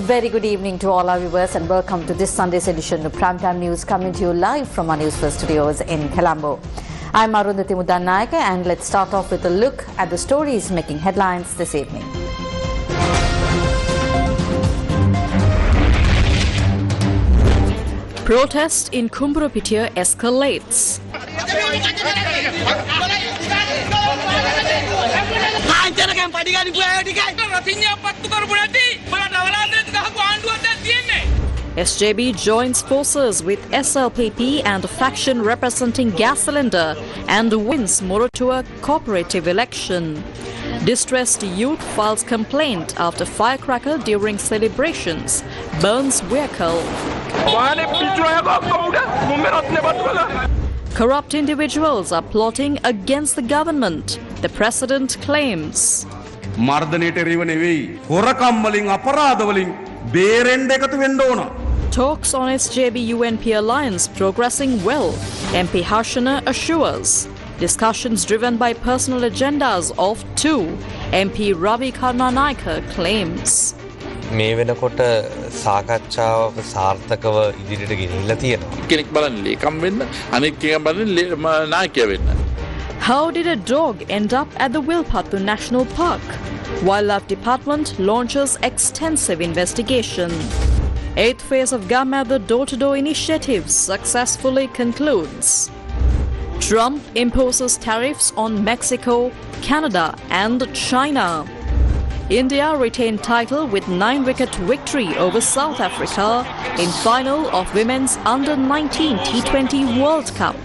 very good evening to all our viewers and welcome to this Sunday's edition of Primetime News coming to you live from our Newsfirst studios in Colombo. I'm Arundhati Mudannayaka and let's start off with a look at the stories making headlines this evening. Protest in Kumburupitiya escalates. SJB joins forces with SLPP and a faction representing gas cylinder and wins Morotua cooperative election. Distressed youth files complaint after firecracker during celebrations, burns vehicle. Corrupt individuals are plotting against the government, the president claims. Talks on SJB-UNP alliance progressing well, MP Harshana assures. Discussions driven by personal agendas of two, MP Ravi Karnanayaka claims. මේ වෙනකොට සාකච්ඡාව සාර්ථකව ඉදිරියට ගෙනිහිල්ලා තියෙනවා. කෙනෙක් බලන්න ලේකම් වෙන්න, අනෙක් කෙනෙක් බලන්න නායකයා වෙන්න. How did a dog end up at the Wilpattu National Park? Wildlife Department launches extensive investigation. 8th phase of Gamatha door-to-door initiative successfully concludes. Trump imposes tariffs on Mexico, Canada and China. India retained title with 9-wicket victory over South Africa in final of Women's Under-19 T20 World Cup.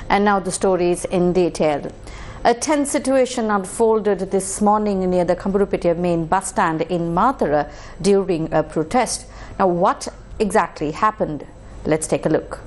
And now the stories in detail. A tense situation unfolded this morning near the Kumburupitiya main bus stand in Mathura during a protest. Now what exactly happened? Let's take a look.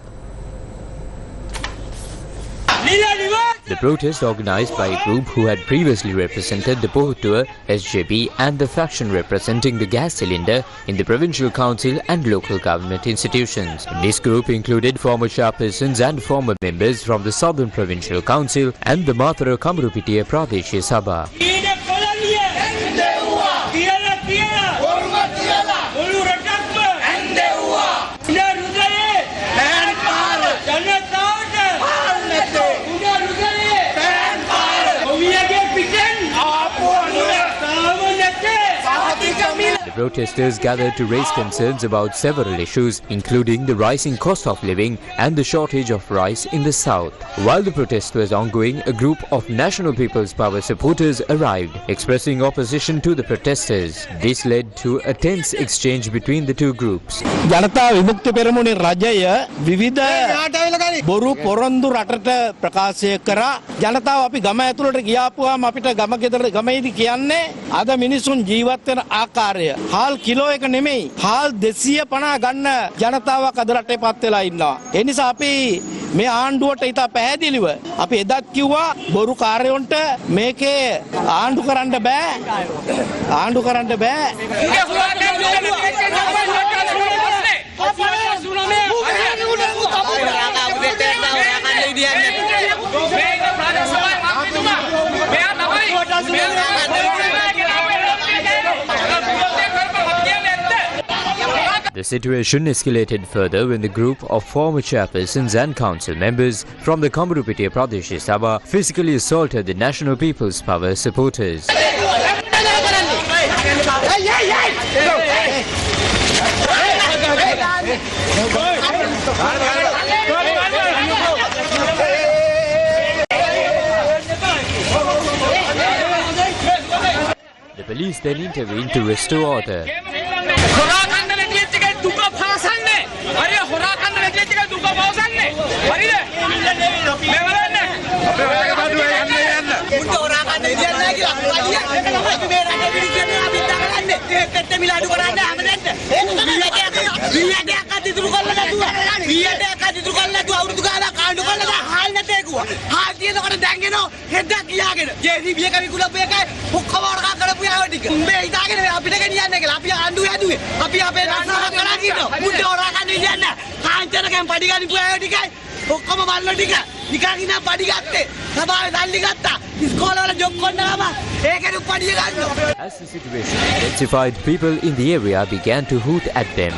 The protest, organised by a group who had previously represented the Pohutua, SJB and the faction representing the gas cylinder in the provincial council and local government institutions. This group included former chairpersons and former members from the Southern Provincial Council and the Mathura Kumburupitiya Pradesh Sabha. The protesters gathered to raise concerns about several issues, including the rising cost of living and the shortage of rice in the south. While the protest was ongoing, a group of National People's Power supporters arrived, expressing opposition to the protesters. This led to a tense exchange between the two groups. Janatha Vimukthi පෙරමුණේ රජය විවිධ බොරු පොරොන්දු රටට ප්‍රකාශය කරා. ජනතාව අපි ගම ඇතුළට ගියාපුවාම අපිට ගම ගෙදර ගමේදී කියන්නේ අද මිනිසුන් ජීවත් වෙන ආකාරය. හාල් කිලෝ එක නෙමෙයි. හාල් 250 ගන්න ජනතාවක් අද රටේ පත් වෙලා ඉන්නවා. ඒ නිසා අපි මේ ආණ්ඩුවට ඉතා පැහැදිලිව අපි එදත් කිව්වා බොරු කාර්යොන්ට මේකේ ආණ්ඩු කරන්න බෑ. ආණ්ඩු කරන්න බෑ. The situation escalated further when the group of former chairpersons and council members from the Kumburupitiya Pradesh Sabha physically assaulted the National People's Power supporters. The police then intervened to restore order. ඔක්කොම බල්ලෝ ටික නිකන් ඉන්න පඩි ගත්තේ සභාවේ සල්ලි ගත්තා As the situation intensified, people in the area began to hoot at them.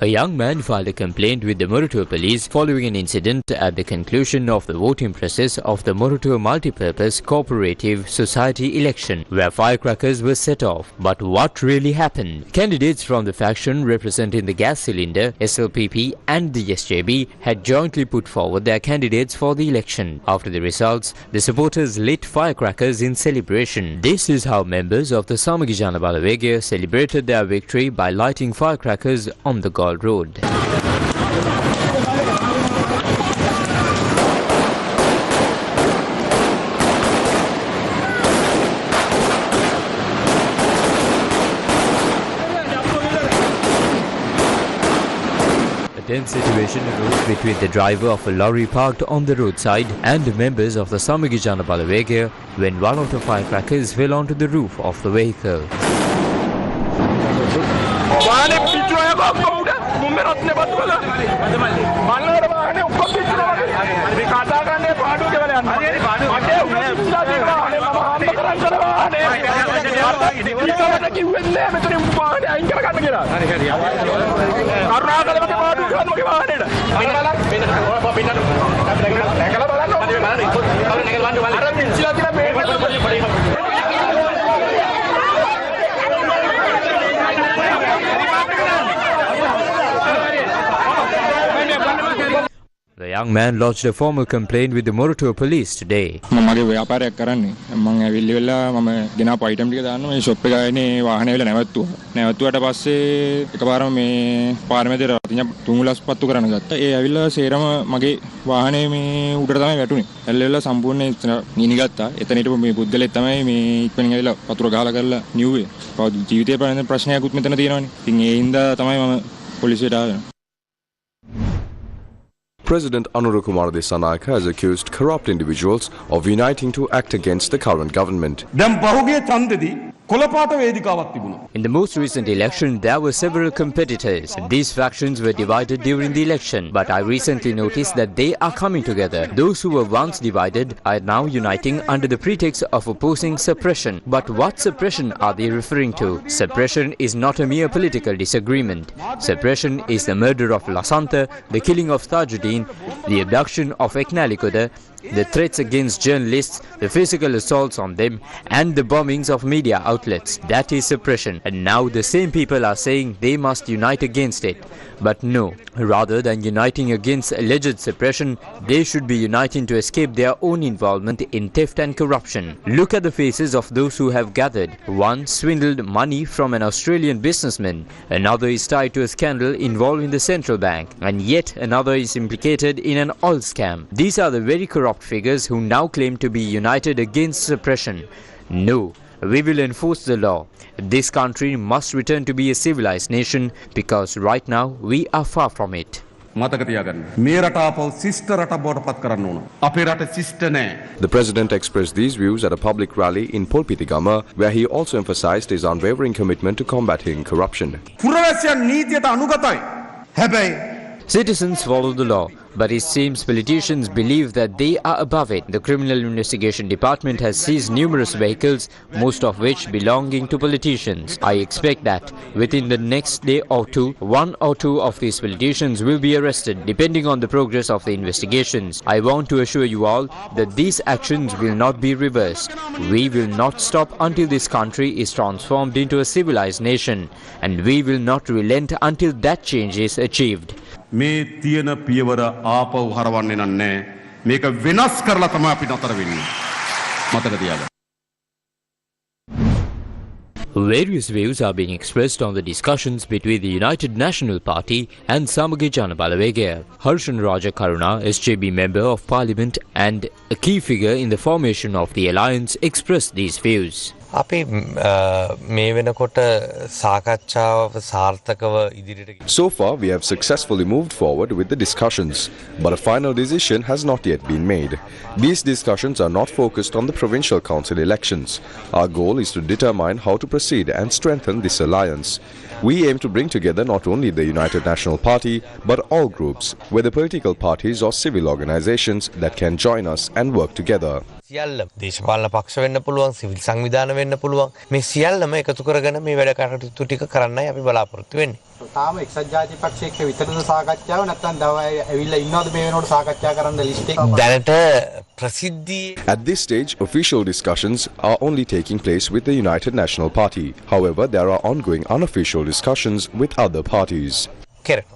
A young man filed a complaint with the Moratuwa police following an incident at the conclusion of the voting process of the Moratuwa Multipurpose Cooperative Society election, where firecrackers were set off. But what really happened? Candidates from the faction representing the gas cylinder, SLPP and the SJB had jointly put forward their candidates for the election. After the results, the supporters lit firecrackers in celebration. This is how members of the Samagi Jana Balawegaya celebrated their victory by lighting firecrackers on the Gold Road. A tense situation arose between the driver of a lorry parked on the roadside and members of the Samagi Jana Balawegaya when one of the firecrackers fell onto the roof of the vehicle. The young man lodged a formal complaint with the Moratuwa police today. මගේ ව්‍යාපාරයක් කරන්නේ මම ඇවිල්ලි වෙලා මම ගෙනාපු item ටික දාන්න මේ ෂොප් එක ගානේ වාහනේ වෙලා නැවතුවාට පස්සේ එකපාරම මේ පාරමේදී රතිඤ්ඤ තුමුලස් පත්තු කරන්න ගත්තා. ඒ ඇවිල්ලා සේරම මගේ වාහනේ මේ උඩට තමයි වැටුනේ. ඇල්ලෙලා සම්පූර්ණ නිනි ගත්තා. එතන හිටපු මේ පුද්ගලෙක් තමයි මේ ඉක්මනින් ඇවිල්ලා වතුර ගහලා කරලා නිව්වේ. ජීවිතේ ප්‍රශ්නයක්වත් මෙතන තියෙනවනේ. ඉතින් ඒ හින්දා තමයි මම පොලිසියට ආවේ. President Anura Kumara Dissanayaka has accused corrupt individuals of uniting to act against the current government. In the most recent election, there were several competitors. These factions were divided during the election, but I recently noticed that they are coming together. Those who were once divided are now uniting under the pretext of opposing suppression. But what suppression are they referring to? Suppression is not a mere political disagreement. Suppression is the murder of Lasanta, the killing of Tajuddin, the abduction of Eknalikoda, the threats against journalists, the physical assaults on them, and the bombings of media outlets. That is suppression. And now the same people are saying they must unite against it. But no, rather than uniting against alleged suppression, they should be uniting to escape their own involvement in theft and corruption. Look at the faces of those who have gathered. One swindled money from an Australian businessman. Another is tied to a scandal involving the central bank. And yet another is implicated in an oil scam. These are the very corrupt figures who now claim to be united against suppression. No, we will enforce the law. This country must return to be a civilized nation because right now we are far from it. The president expressed these views at a public rally in Polpitigama, where he also emphasized his unwavering commitment to combating corruption. Citizens follow the law, but it seems politicians believe that they are above it. The Criminal Investigation Department has seized numerous vehicles, most of which belonging to politicians. I expect that within the next day or two, one or two of these politicians will be arrested, depending on the progress of the investigations. I want to assure you all that these actions will not be reversed. We will not stop until this country is transformed into a civilized nation, and we will not relent until that change is achieved. මේ තියෙන පියවර ආපහු හරවන්නේ නැහැ. මේක වෙනස් කරලා තමයි අපි නතර වෙන්නේ. මතක තියාගන්න. Various views are being expressed on the discussions between the United National Party and Samagi Jana Balawegaya. Harshan Raja Karuna, SJB Member of Parliament and a key figure in the formation of the alliance, expressed these views. අපි මේ වෙනකොට සාකච්ඡාව සාර්ථකව ඉදිරියට So far, we have successfully moved forward with the discussions, but a final decision has not yet been made. These discussions are not focused on the provincial council elections. Our goal is to determine how to proceed and strengthen this alliance. We aim to bring together not only the United National Party, but all groups, whether political parties or civil organizations that can join us and work together. සියල්ල දේශපාලන පක්ෂ වෙන්න පුළුවන් civil සංවිධාන වෙන්න පුළුවන් මේ සියල්ලම එකතු කරගෙන මේ වැඩ කටයුතු ටික කරන්නයි අපි බලාපොරොත්තු වෙන්නේ. තාම එක්සත් ජාතික පක්ෂයේ විතරද සාකච්ඡාව නැත්නම් තව ඇවිල්ලා ඉන්නවද මේ වෙනකොට සාකච්ඡා කරන්න ලිස්ට් එක? දැනට ප්‍රසිද්ධි At this stage, official discussions are only taking place with the United National Party. However, there are ongoing unofficial discussions with other parties. කෙරෙනවා.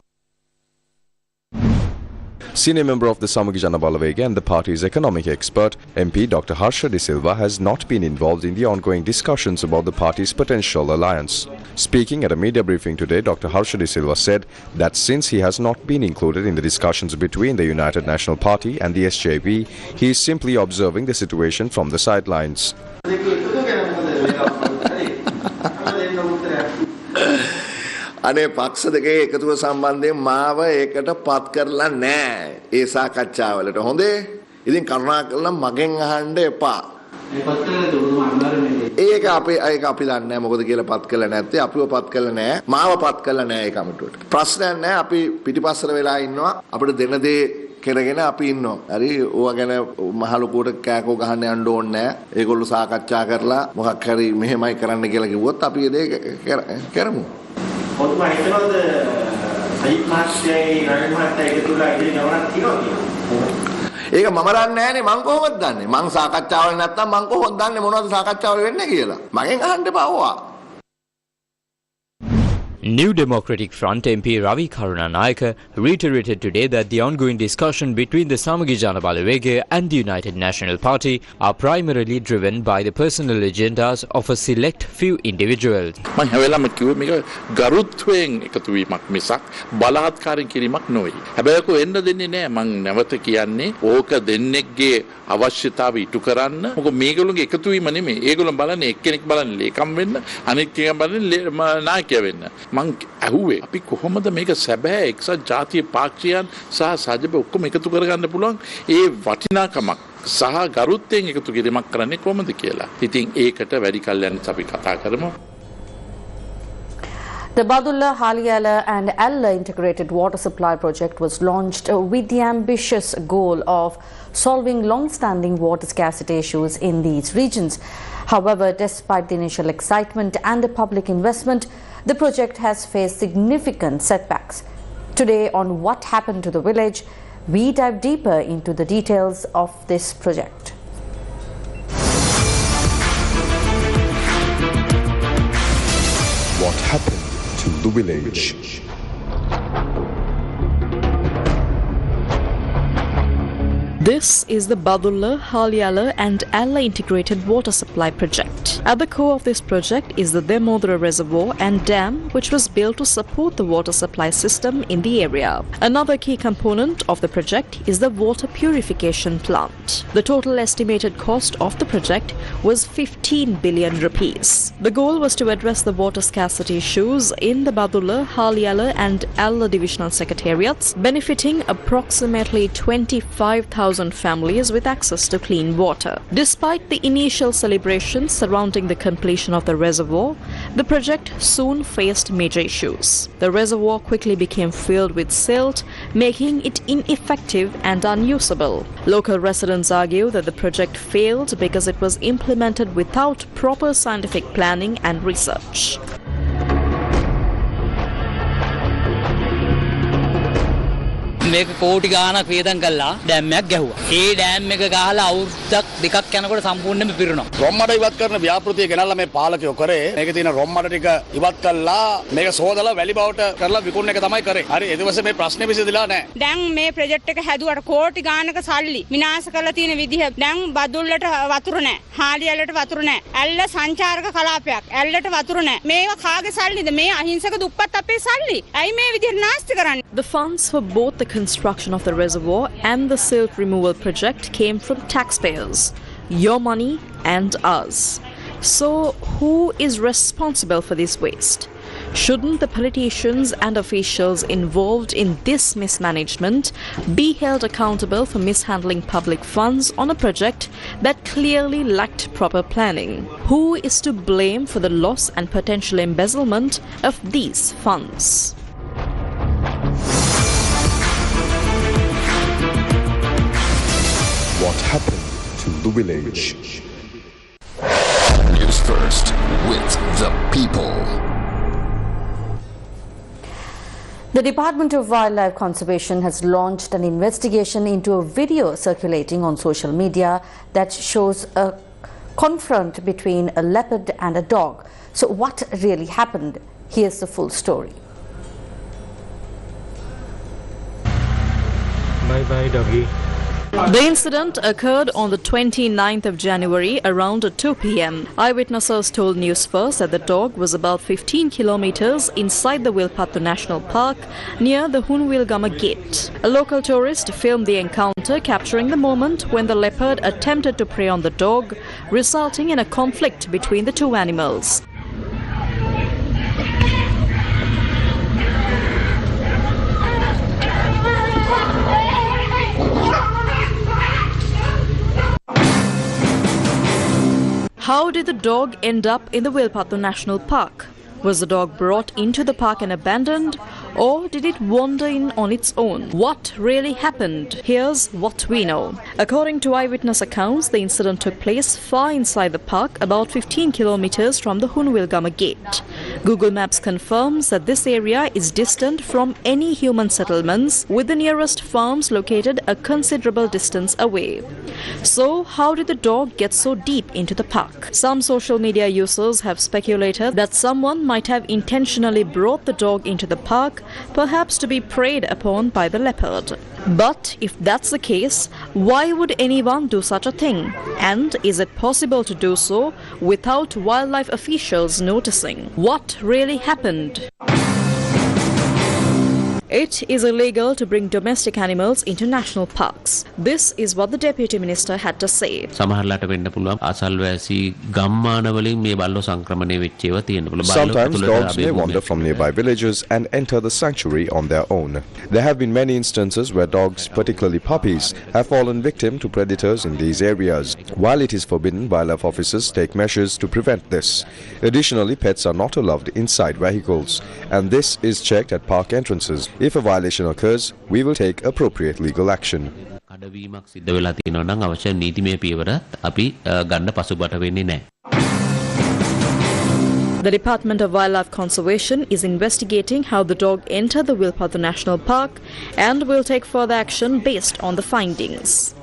Senior member of the Samagi Jana Balawegaya and the party's economic expert, MP Dr. Harsha De Silva, has not been involved in the ongoing discussions about the party's potential alliance. Speaking at a media briefing today, Dr. Harsha De Silva said that since he has not been included in the discussions between the United National Party and the SJP, he is simply observing the situation from the sidelines. අනේ පක්ෂ දෙකේ එකතුව සම්බන්ධයෙන් මාව ඒකට පත් කරලා නැහැ ඒ සාකච්ඡාවලට හොඳේ ඉතින් කරුණාකරලා මගෙන් අහන්න එපා ඒක අපි දන්නේ නැහැ මොකද කියලා පත් කළා නැත්තේ අපිව පත් කළා නැහැ මාව පත් කළා නැහැ ඒ කමිටුවට ප්‍රශ්නයක් නැහැ අපි පිටිපස්සට වෙලා ඉන්නවා අපිට දෙන දේ කරගෙන අපි ඉන්නවා හරි ඕවා ගැන මහලුකුවට කෑකෝ ගහන්න යන්න ඕනේ නැහැ ඒගොල්ලෝ සාකච්ඡා කරලා මොකක් හරි මෙහෙමයි කරන්න කියලා කිව්වොත් අපි ඒ දේ කරමු ඔතන හිතනවාද සයිත් මාස්ටර්යි රවි මහත්තයා එකතුලා ඉදිරි ගමනක් තියනවා කියලා. ඒක මම දන්නේ නැහනේ මං කොහොමද දන්නේ? මං සාකච්ඡාවල නැත්තම් මං කොහොමද දන්නේ මොනවද සාකච්ඡාවල වෙන්නේ කියලා? මගෙන් අහන්න එපා ඕවා. New Democratic Front MP Ravi Karunanayake reiterated today that the ongoing discussion between the Samagi Jana Balawegaya and the United National Party are primarily driven by the personal agendas of a select few individuals. මම හැවෙලාම කිව්වේ මේක ගරුත්වයෙන් එකතු වීමක් මිසක් බලාත්කාරයෙන් කිරීමක් නොවේ. හැබැයි කො එන්න දෙන්නේ නැහැ. මම නැවත කියන්නේ ඕක දෙන්නෙක්ගේ අවශ්‍යතාවය ඉටු කරන්න. මොකද මේගොල්ලෝගේ එකතු වීම නෙමෙයි. ඒගොල්ලෝ බලන්නේ එක්කෙනෙක් බලන්නේ ලේකම් වෙන්න, අනෙක් කෙනා බලන්නේ නායකයා වෙන්න. මං ඇහුවේ අපි කොහොමද මේක සැබෑ එක්සත් ජාතික පාක්ෂිකයන් සහ සජිබ ඔක්කොම එකතු කරගන්න පුළුවන් ඒ වටිනාකමක් සහ ගරුත්වයෙන් එකතු කිරීමක් කරන්නේ කොහොමද කියලා. ඉතින් ඒකට වැඩි කල් යන්න අපි කතා කරමු. The Badulla, Haliyala and Alla integrated water supply project was launched with the ambitious goal of solving long-standing water scarcity issues in these regions. However, despite the initial excitement and the public investment, the project has faced significant setbacks. Today, on what happened to the village, we dive deeper into the details of this project. What happened to the village? This is the Badulla, Haliyala and Alla integrated water supply project. At the core of this project is the Demodra reservoir and dam, which was built to support the water supply system in the area. Another key component of the project is the water purification plant. The total estimated cost of the project was 15 billion rupees. The goal was to address the water scarcity issues in the Badulla, Haliyala and Alla divisional secretariats, benefiting approximately 25,000 families with access to clean water. Despite the initial celebrations surrounding the completion of the reservoir, the project soon faced major issues. The reservoir quickly became filled with silt, making it ineffective and unusable. Local residents argue that the project failed because it was implemented without proper scientific planning and research. මේක කෝටි ගාණක් වේදම් කළා dam එකක් ගැහුවා. ඒ dam එක ගහලා අවුරුද්දක් දෙකක් යනකොට සම්පූර්ණයෙන්ම පිරුණා. රොම්මඩ ඉවත් කරන ව්‍යාපෘතිය ගෙනල්ලා මේ පාලකයෝ කරේ. මේකේ තියෙන රොම්මඩ ටික ඉවත් කළා මේක සෝදලා වැලි බවට කරලා විකුණන එක තමයි කරේ. හරි ඊට පස්සේ මේ ප්‍රශ්නේ විසඳලා නැහැ. දැන් මේ ප්‍රොජෙක්ට් එක හැදුවට කෝටි ගාණක සල්ලි විනාශ කරලා තියෙන විදිහ දැන් බදුල්ලට වතුර නැහැ. හාලියලට වතුර නැහැ. ඇල්ල සංචාරක කලාපයක්. ඇල්ලට වතුර නැහැ. මේවා කාගේ සල්ලිද? මේ අහිංසක දුප්පත් අපේ සල්ලි. ඇයි මේ විදිහට නාස්ති කරන්නේ? The funds for both the construction of the reservoir and the silt removal project came from taxpayers, your money and ours. So who is responsible for this waste? Shouldn't the politicians and officials involved in this mismanagement be held accountable for mishandling public funds on a project that clearly lacked proper planning? Who is to blame for the loss and potential embezzlement of these funds? What happened to the village? Newsfirst with the people. The Department of Wildlife Conservation has launched an investigation into a video circulating on social media that shows a confront between a leopard and a dog. So what really happened? Here's the full story. Bye bye doggy. The incident occurred on the 29th of January around 2 p.m. Eyewitnesses told Newsfirst that the dog was about 15 kilometers inside the Wilpattu National Park near the Hunwilgama Gate. A local tourist filmed the encounter, capturing the moment when the leopard attempted to prey on the dog, resulting in a conflict between the two animals. How did the dog end up in the Wilpattu National Park? Was the dog brought into the park and abandoned, or did it wander in on its own? What really happened? Here's what we know. According to eyewitness accounts, the incident took place far inside the park, about 15 kilometers from the Hunwilgama Gate. Google Maps confirms that this area is distant from any human settlements, with the nearest farms located a considerable distance away. So, how did the dog get so deep into the park? Some social media users have speculated that someone might have intentionally brought the dog into the park, perhaps to be preyed upon by the leopard. But if that's the case, why would anyone do such a thing? And is it possible to do so without wildlife officials noticing? What really happened? It is illegal to bring domestic animals into national parks. This is what the Deputy Minister had to say. සමහරලාට වෙන්න පුළුවන් අසල්වැසි ගම්මාන වලින් මේ බල්ලෝ සංක්‍රමණය වෙච්ච ඒවා තියෙන්න පුළුවන්. Sometimes dogs may wander from nearby villages and enter the sanctuary on their own. There have been many instances where dogs, particularly puppies, have fallen victim to predators in these areas. While it is forbidden, wildlife officers take measures to prevent this. Additionally, pets are not allowed inside vehicles, and this is checked at park entrances. If a violation occurs, we will take appropriate legal action. කඩවීමක් සිද්ධ වෙලා තියෙනවා නම් අවශ්‍ය නීතිමය පියවර අපි ගන්න පසුබට වෙන්නේ නැහැ. The Department of Wildlife Conservation is investigating how the dog entered the Wilpattu National Park and will take further action based on the findings.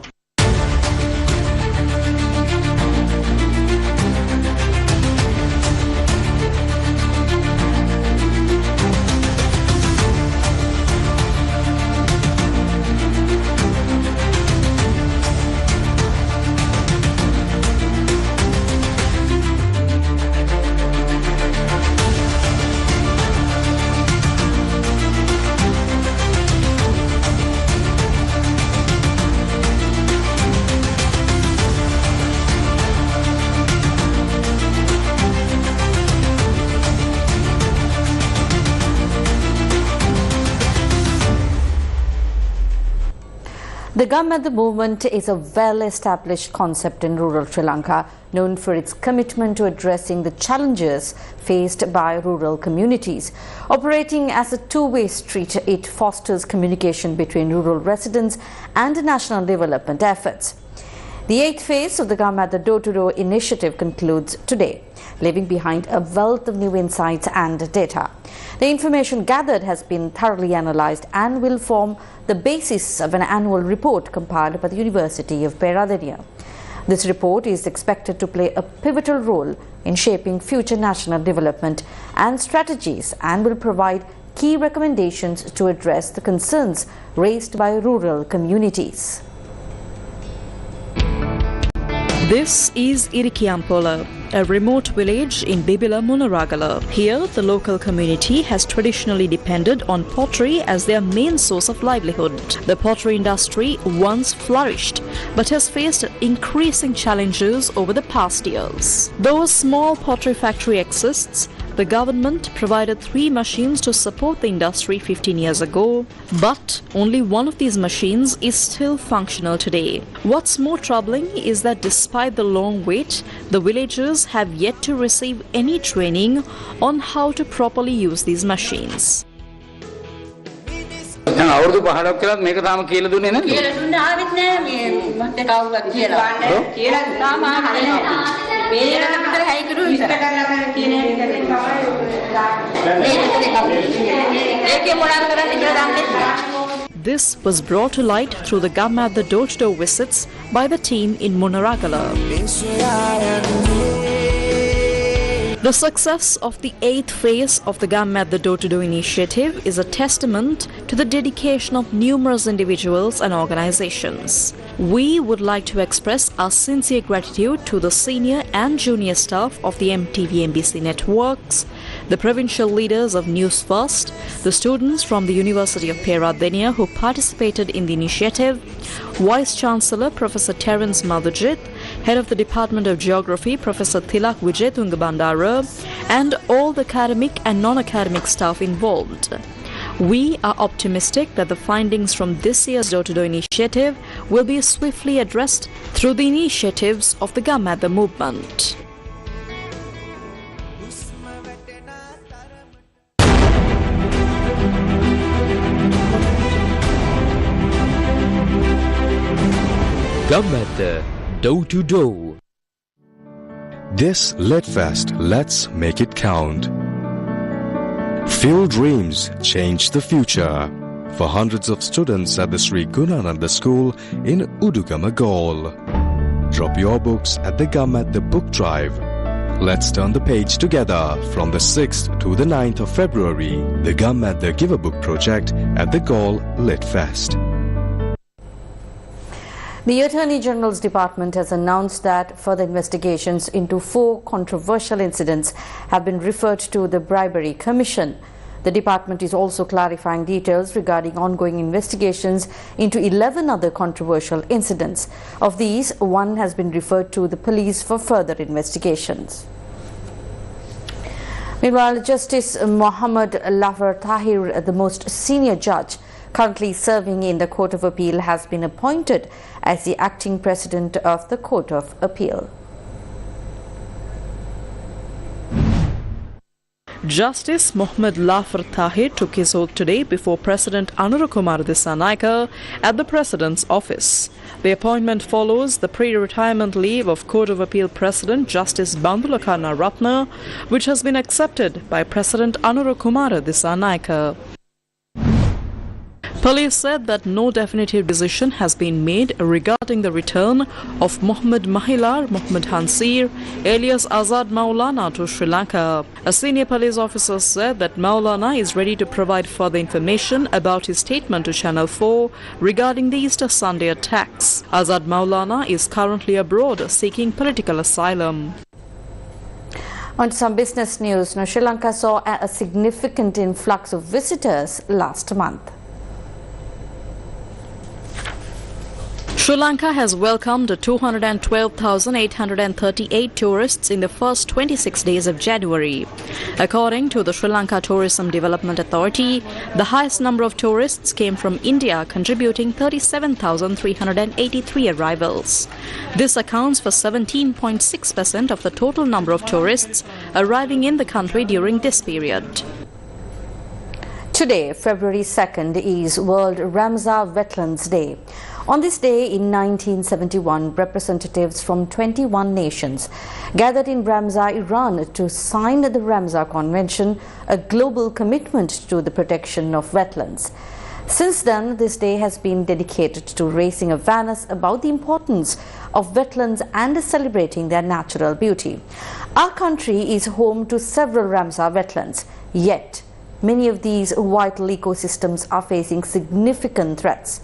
The Gammadha movement is a well-established concept in rural Sri Lanka, known for its commitment to addressing the challenges faced by rural communities. Operating as a two-way street, it fosters communication between rural residents and national development efforts. The 8th phase of the Gammadha Door-to-Door initiative concludes today, leaving behind a wealth of new insights and data. The information gathered has been thoroughly analysed and will form the basis of an annual report compiled by the University of Peradeniya. This report is expected to play a pivotal role in shaping future national development and strategies and will provide key recommendations to address the concerns raised by rural communities. This is Irikiampola, a remote village in Bibila Munaragala. Here, the local community has traditionally depended on pottery as their main source of livelihood. The pottery industry once flourished, but has faced increasing challenges over the past years. Though a small pottery factory exists, the government provided 3 machines to support the industry 15 years ago, but only one of these machines is still functional today. What's more troubling is that despite the long wait, the villagers have yet to receive any training on how to properly use these machines. අවුරුදු 15ක් කියලා මේක තාම කියලා දුන්නේ නැද්ද? කියලා දුන්න ආවෙත් නෑ මේ මට කවුරුත් කියලා. කියලා තාම ආවේ නෑ. මේකට විතර හැයි කරු ඉස්ත කරලා කියන එක ඒකේ මොනවද කරන්නේ කියලා දන්නේ. This was brought to light through the Gum at the door-to-door visits by the team in Munaragala. The success of the 8th phase of the Gum at the door-to-door initiative is a testament to the dedication of numerous individuals and organizations. We would like to express our sincere gratitude to the senior and junior staff of the MTV-MBC networks, the provincial leaders of Newsfirst, the students from the University of Peradeniya who participated in the initiative, Vice-Chancellor Professor Terence Madhujit, Head of the Department of Geography Professor Tilak Vijay Tungabandara, and all the academic and non-academic staff involved. We are optimistic that the findings from this year's door-to-door initiative will be swiftly addressed through the initiatives of the Gum at the movement. Gum at the door-to-door. This Litfest, let's make it count. Field dreams, change the future. For hundreds of students at the Sri Gunananda School in Udugama Gaul. Drop your books at the Gum at the Book Drive. Let's turn the page together from the 6th to the 9th of February. The Gum at the Give a Book project at the Gaul Litfest. The Attorney General's Department has announced that further investigations into 4 controversial incidents have been referred to the Bribery Commission. The department is also clarifying details regarding ongoing investigations into 11 other controversial incidents. Of these, 1 has been referred to the police for further investigations. Meanwhile, Justice Mohammad Lafar Tahir, the most senior judge currently serving in the Court of Appeal, has been appointed as the acting president of the Court of Appeal. Justice Mohammad Lafar Tahir took his oath today before President Anura Kumar Dissanayake at the President's office. The appointment follows the pre-retirement leave of Court of Appeal President Justice Bandula Karnaratne, which has been accepted by President Anura Kumar Dissanayake. Police said that no definitive decision has been made regarding the return of Mohammad Mahilar Mohammad Hansir, alias Azad Maulana, to Sri Lanka. A senior police officer said that Maulana is ready to provide further information about his statement to Channel 4 regarding the Easter Sunday attacks. Azad Maulana is currently abroad seeking political asylum. On to some business news. Now, Sri Lanka saw a significant influx of visitors last month. Sri Lanka has welcomed 212,838 tourists in the first 26 days of January. According to the Sri Lanka Tourism Development Authority, the highest number of tourists came from India, contributing 37,383 arrivals. This accounts for 17.6% of the total number of tourists arriving in the country during this period. Today, February 2nd, is World Ramsar Wetlands Day. On this day in 1971, representatives from 21 nations gathered in Ramsar, Iran to sign the Ramsar Convention, a global commitment to the protection of wetlands. Since then, this day has been dedicated to raising awareness about the importance of wetlands and celebrating their natural beauty. Our country is home to several Ramsar wetlands, yet many of these vital ecosystems are facing significant threats.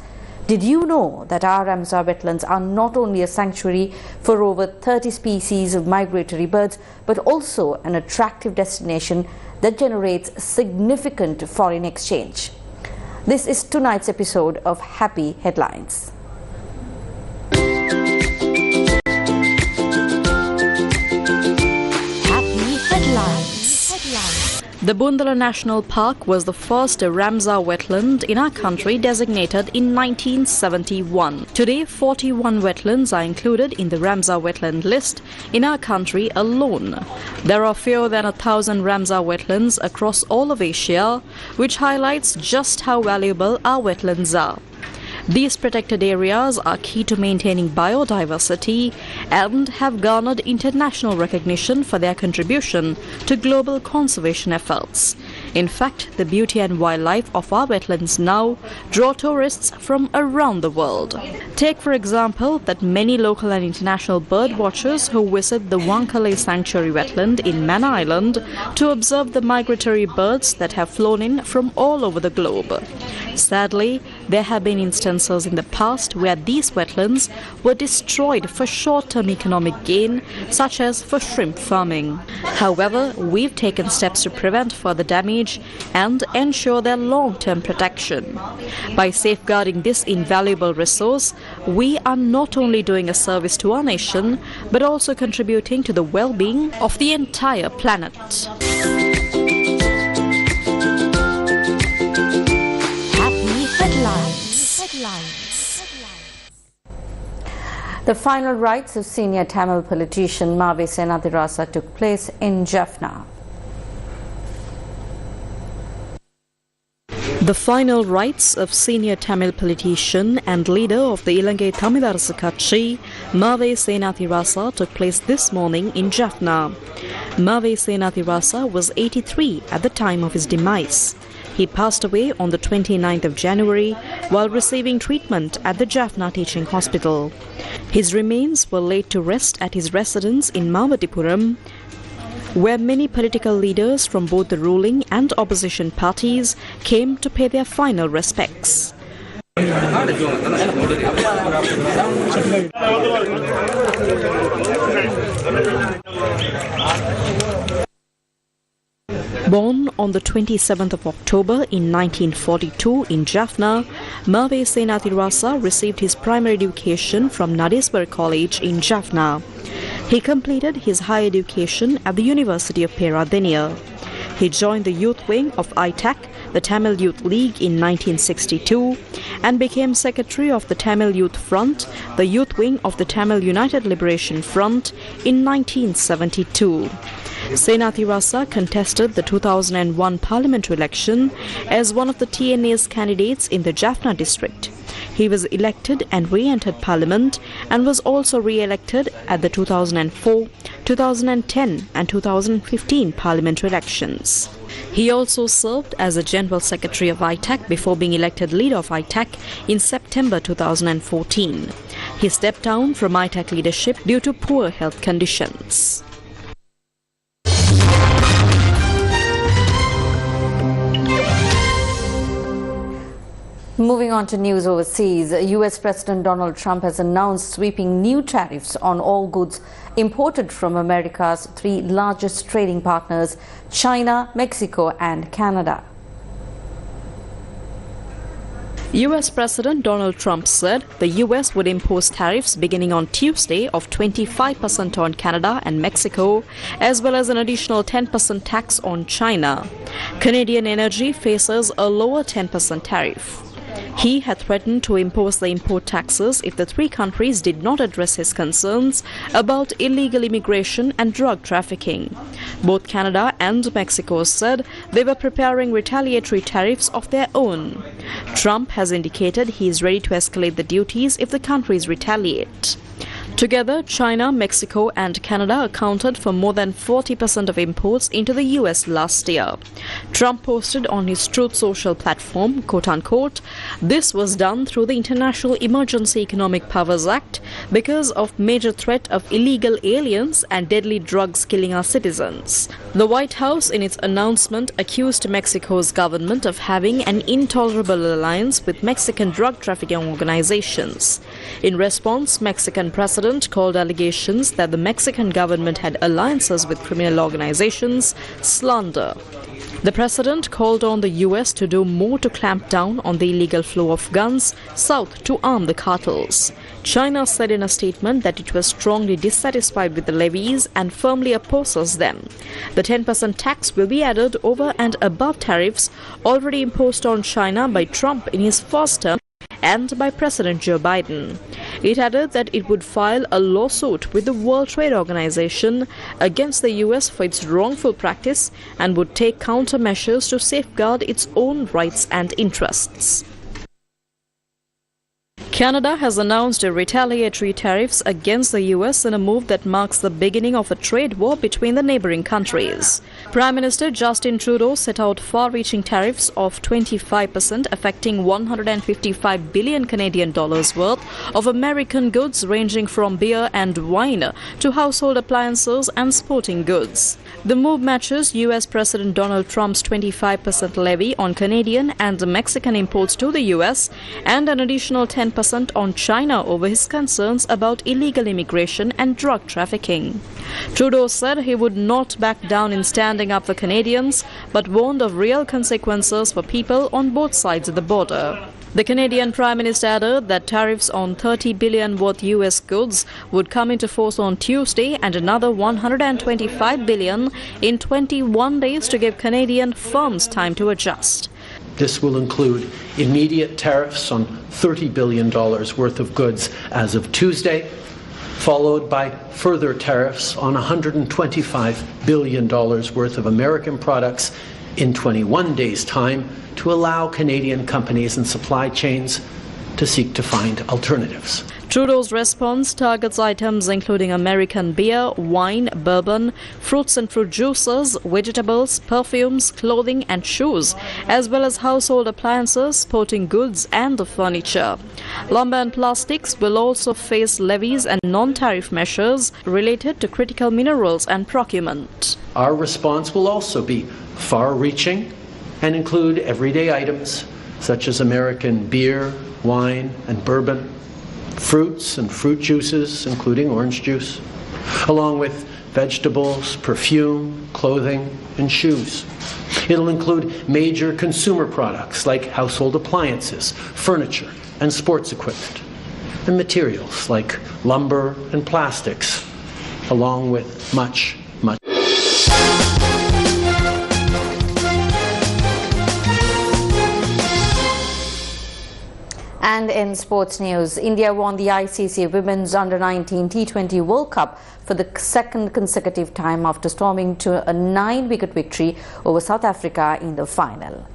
Did you know that our Ramsar wetlands are not only a sanctuary for over 30 species of migratory birds, but also an attractive destination that generates significant foreign exchange? This is tonight's episode of Happy Headlines. Happy Headlines. The Bundala National Park was the first Ramsar wetland in our country designated in 1971. Today, 41 wetlands are included in the Ramsar wetland list in our country alone. There are fewer than 1,000 Ramsar wetlands across all of Asia, which highlights just how valuable our wetlands are. These protected areas are key to maintaining biodiversity and have garnered international recognition for their contribution to global conservation efforts. In fact, the beauty and wildlife of our wetlands now draw tourists from around the world. Take, for example, that many local and international bird watchers who visit the Wankale Sanctuary Wetland in Manor Island to observe the migratory birds that have flown in from all over the globe. Sadly, there have been instances in the past where these wetlands were destroyed for short-term economic gain, such as for shrimp farming. However, we've taken steps to prevent further damage and ensure their long-term protection. By safeguarding this invaluable resource, we are not only doing a service to our nation, but also contributing to the well-being of the entire planet. The final rites of senior Tamil politician Mave Sirasa took place in Jaffna. The final rites of senior Tamil politician and leader of the Ilangai Tamilarasu Katchi, Mave Sirasa, took place this morning in Jaffna. Mave Sirasa was 83 at the time of his demise. He passed away on the 29th of January while receiving treatment at the Jaffna Teaching Hospital. His remains were laid to rest at his residence in Mavatipuram, where many political leaders from both the ruling and opposition parties came to pay their final respects. Born on the 27th of October in 1942 in Jaffna, Mave Sirasa received his primary education from Nadeswar College in Jaffna. He completed his higher education at the University of Peradeniya. He joined the youth wing of ITAC, the Tamil Youth League, in 1962 and became secretary of the Tamil Youth Front, the youth wing of the Tamil United Liberation Front, in 1972. Sirasa contested the 2001 parliamentary election as one of the TNA's candidates in the Jaffna district. He was elected and re-entered parliament and was also re-elected at the 2004, 2010 and 2015 parliamentary elections. He also served as a General Secretary of ITAC before being elected leader of ITAC in September 2014. He stepped down from ITAC leadership due to poor health conditions. Moving on to news overseas, US President Donald Trump has announced sweeping new tariffs on all goods imported from America's three largest trading partners, China, Mexico and Canada. US President Donald Trump said the US would impose tariffs beginning on Tuesday of 25% on Canada and Mexico, as well as an additional 10% tax on China. Canadian Energy faces a lower 10% tariff. He had threatened to impose the import taxes if the three countries did not address his concerns about illegal immigration and drug trafficking. Both Canada and Mexico said they were preparing retaliatory tariffs of their own. Trump has indicated he is ready to escalate the duties if the countries retaliate. Together, China, Mexico and Canada accounted for more than 40% of imports into the US last year. Trump posted on his Truth Social platform, quote-unquote, "This was done through the International Emergency Economic Powers Act because of major threat of illegal aliens and deadly drugs killing our citizens." The White House, in its announcement, accused Mexico's government of having an intolerable alliance with Mexican drug trafficking organizations. In response, Mexican President called allegations that the Mexican government had alliances with criminal organizations slander. The president called on the US to do more to clamp down on the illegal flow of guns south to arm the cartels. China said in a statement that it was strongly dissatisfied with the levies and firmly opposes them. The 10% tax will be added over and above tariffs already imposed on China by Trump in his first term and by President Joe Biden. It added that it would file a lawsuit with the World Trade Organization against the US for its wrongful practice and would take countermeasures to safeguard its own rights and interests. Canada has announced retaliatory tariffs against the US in a move that marks the beginning of a trade war between the neighboring countries. Prime Minister Justin Trudeau set out far-reaching tariffs of 25% affecting 155 billion Canadian dollars worth of American goods ranging from beer and wine to household appliances and sporting goods. The move matches US President Donald Trump's 25% levy on Canadian and Mexican imports to the US and an additional 10% on China over his concerns about illegal immigration and drug trafficking. Trudeau said he would not back down in standing up for Canadians, but warned of real consequences for people on both sides of the border. The Canadian Prime Minister added that tariffs on 30 billion worth US goods would come into force on Tuesday and another 125 billion in 21 days to give Canadian firms time to adjust. This will include immediate tariffs on $30 billion worth of goods as of Tuesday, followed by further tariffs on $125 billion worth of American products in 21 days' time to allow Canadian companies and supply chains to seek to find alternatives. Trudeau's response targets items including American beer, wine, bourbon, fruits and fruit juices, vegetables, perfumes, clothing and shoes, as well as household appliances, sporting goods and furniture. Lumber and plastics will also face levies and non-tariff measures related to critical minerals and procurement. Our response will also be far-reaching and include everyday items such as American beer, wine and bourbon, fruits and fruit juices, including orange juice, along with vegetables, perfume, clothing, and shoes. It'll include major consumer products like household appliances, furniture, and sports equipment, and materials like lumber and plastics, along with much. And in sports news, India won the ICC Women's Under-19 T20 World Cup for the second consecutive time after storming to a 9-wicket victory over South Africa in the final.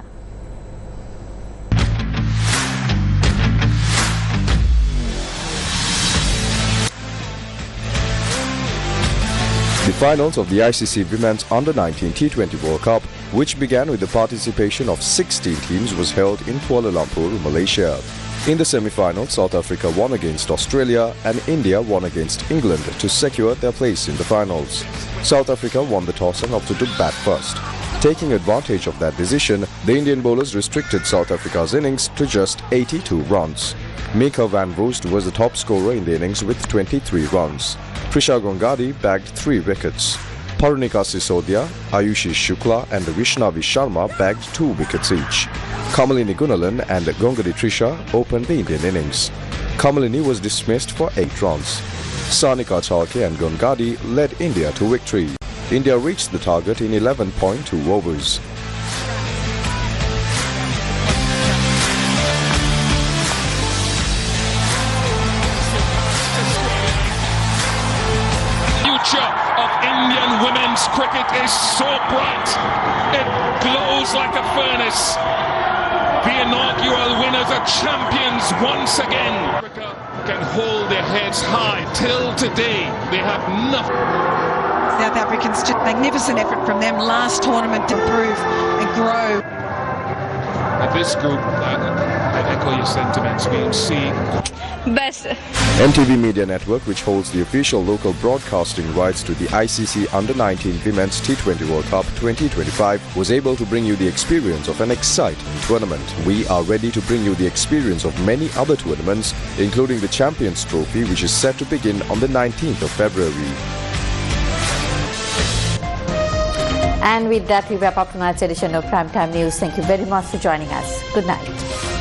The finals of the ICC Women's Under-19 T20 World Cup, which began with the participation of 16 teams, was held in Kuala Lumpur, Malaysia. In the semi-finals, South Africa won against Australia and India won against England to secure their place in the finals. South Africa won the toss and opted to bat first. Taking advantage of that decision, the Indian bowlers restricted South Africa's innings to just 82 runs. Mika van Roost was the top scorer in the innings with 23 runs. Trisha Gongadi bagged 3 wickets. Parunika Sisodia, Ayushi Shukla and Vishnavi Sharma bagged 2 wickets each. Kamalini Gunalan and Gongadi Trisha opened the Indian innings. Kamalini was dismissed for 8 runs. Sanika Chalke and Gongadi led India to victory. India reached the target in 11.2 overs. Cricket is so bright, it glows like a furnace. The inaugural winners are champions once again. Africa can hold their heads high. Till today, they have nothing. South Africans, just magnificent effort from them last tournament to improve and grow. This group, I echo your sentiments. We'll see. Best. NTV Media Network, which holds the official local broadcasting rights to the ICC Under-19 Women's T20 World Cup 2025, was able to bring you the experience of an exciting tournament. We are ready to bring you the experience of many other tournaments, including the Champions Trophy, which is set to begin on the 19th of February. And with that, we wrap up tonight's edition of Primetime News. Thank you very much for joining us. Good night.